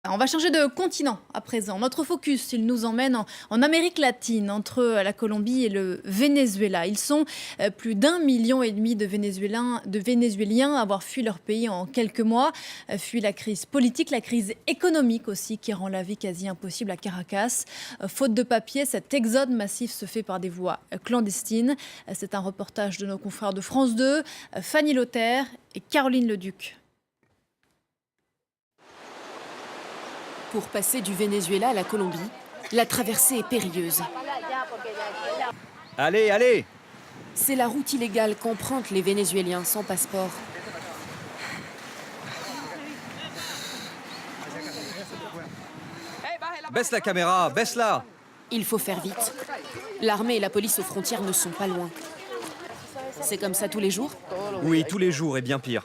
On va changer de continent à présent. Notre focus, il nous emmène en Amérique latine, entre la Colombie et le Venezuela. Ils sont plus d'1,5 million de Vénézuéliens à avoir fui leur pays en quelques mois. Fui la crise politique, la crise économique aussi, qui rend la vie quasi impossible à Caracas. Faute de papier, cet exode massif se fait par des voies clandestines. C'est un reportage de nos confrères de France 2, Fanny Lothaire et Caroline Leduc. Pour passer du Venezuela à la Colombie, la traversée est périlleuse. Allez, allez! C'est la route illégale qu'empruntent les Vénézuéliens sans passeport. Baisse la caméra, baisse-la! Il faut faire vite. L'armée et la police aux frontières ne sont pas loin. C'est comme ça tous les jours? Oui, tous les jours et bien pire.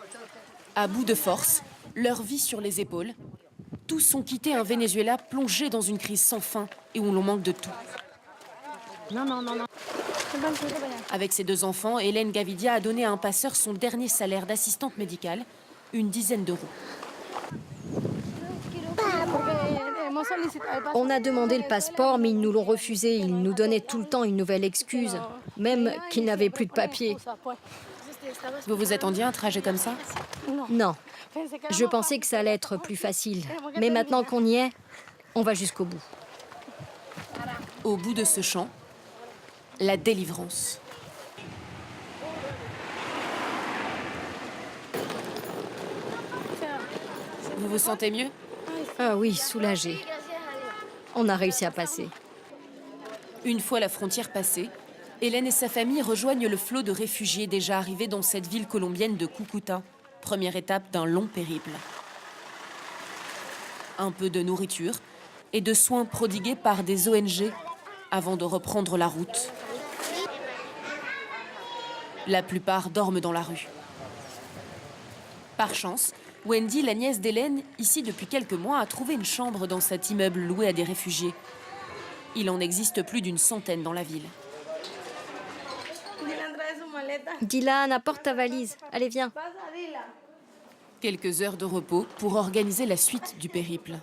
À bout de force, leur vie sur les épaules, tous ont quitté un Venezuela plongé dans une crise sans fin et où l'on manque de tout. Non. Avec ses 2 enfants, Hélène Gavidia a donné à un passeur son dernier salaire d'assistante médicale, une dizaine d'euros. On a demandé le passeport, mais ils nous l'ont refusé. Ils nous donnaient tout le temps une nouvelle excuse, même qu'ils n'avaient plus de papier. Vous vous attendiez à un trajet comme ça? Non, je pensais que ça allait être plus facile. Mais maintenant qu'on y est, on va jusqu'au bout. Au bout de ce champ, la délivrance. Vous vous sentez mieux? Ah oui, soulagé. On a réussi à passer. Une fois la frontière passée, Hélène et sa famille rejoignent le flot de réfugiés déjà arrivés dans cette ville colombienne de Cúcuta, première étape d'un long périple. Un peu de nourriture et de soins prodigués par des ONG avant de reprendre la route. La plupart dorment dans la rue. Par chance, Wendy, la nièce d'Hélène, ici depuis quelques mois, a trouvé une chambre dans cet immeuble loué à des réfugiés. Il en existe plus d'une centaine dans la ville. Dylan, apporte ta valise. Allez, viens. Quelques heures de repos pour organiser la suite du périple.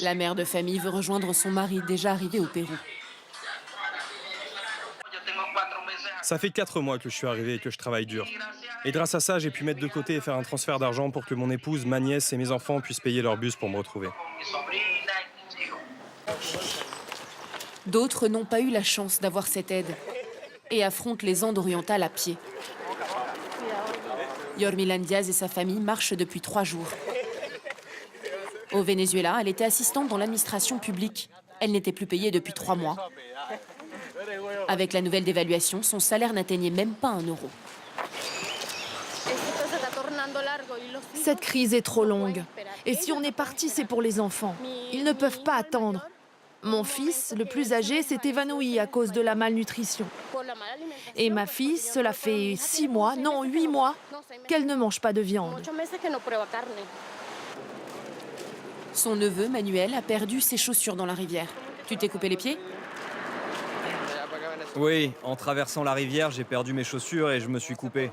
La mère de famille veut rejoindre son mari déjà arrivé au Pérou. Ça fait 4 mois que je suis arrivé et que je travaille dur. Et grâce à ça, j'ai pu mettre de côté et faire un transfert d'argent pour que mon épouse, ma nièce et mes enfants puissent payer leur bus pour me retrouver. D'autres n'ont pas eu la chance d'avoir cette aide et affrontent les Andes orientales à pied. Yormilan Diaz et sa famille marchent depuis 3 jours. Au Venezuela, elle était assistante dans l'administration publique. Elle n'était plus payée depuis 3 mois. Avec la nouvelle dévaluation, son salaire n'atteignait même pas 1 euro. Cette crise est trop longue. Et si on est parti, c'est pour les enfants. Ils ne peuvent pas attendre. Mon fils, le plus âgé, s'est évanoui à cause de la malnutrition. Et ma fille, cela fait 6 mois, non 8 mois, qu'elle ne mange pas de viande. Son neveu, Manuel, a perdu ses chaussures dans la rivière. Tu t'es coupé les pieds? Oui, en traversant la rivière, j'ai perdu mes chaussures et je me suis coupé.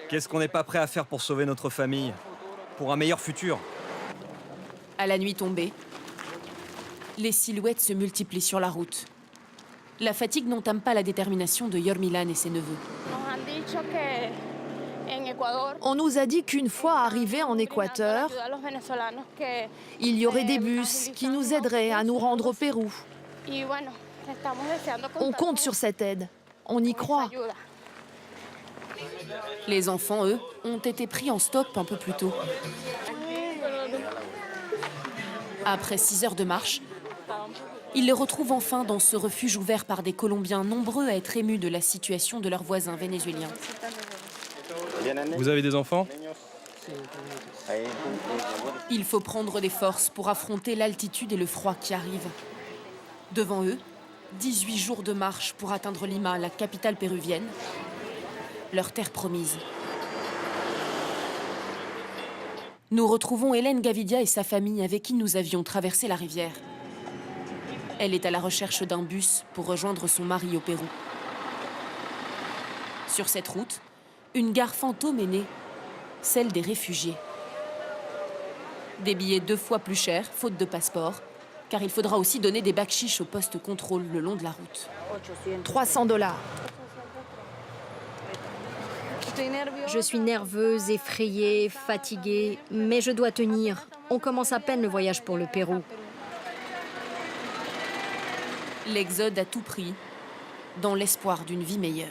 Qu'est-ce qu'on n'est pas prêt à faire pour sauver notre famille? Pour un meilleur futur? À la nuit tombée, les silhouettes se multiplient sur la route. La fatigue n'entame pas la détermination de Yormilan et ses neveux. On nous a dit qu'une fois arrivés en Équateur, il y aurait des bus qui nous aideraient à nous rendre au Pérou. On compte sur cette aide. On y croit. Les enfants, eux, ont été pris en stop un peu plus tôt. Après 6 heures de marche, ils les retrouvent enfin dans ce refuge ouvert par des Colombiens nombreux à être émus de la situation de leurs voisins vénézuéliens. Vous avez des enfants? Il faut prendre des forces pour affronter l'altitude et le froid qui arrivent. Devant eux, 18 jours de marche pour atteindre Lima, la capitale péruvienne, leur terre promise. Nous retrouvons Hélène Gavidia et sa famille avec qui nous avions traversé la rivière. Elle est à la recherche d'un bus pour rejoindre son mari au Pérou. Sur cette route, une gare fantôme est née, celle des réfugiés. Des billets 2 fois plus chers, faute de passeport, car il faudra aussi donner des bakchiches au poste contrôle le long de la route. 300 $. Je suis nerveuse, effrayée, fatiguée, mais je dois tenir. On commence à peine le voyage pour le Pérou. L'exode à tout prix, dans l'espoir d'une vie meilleure.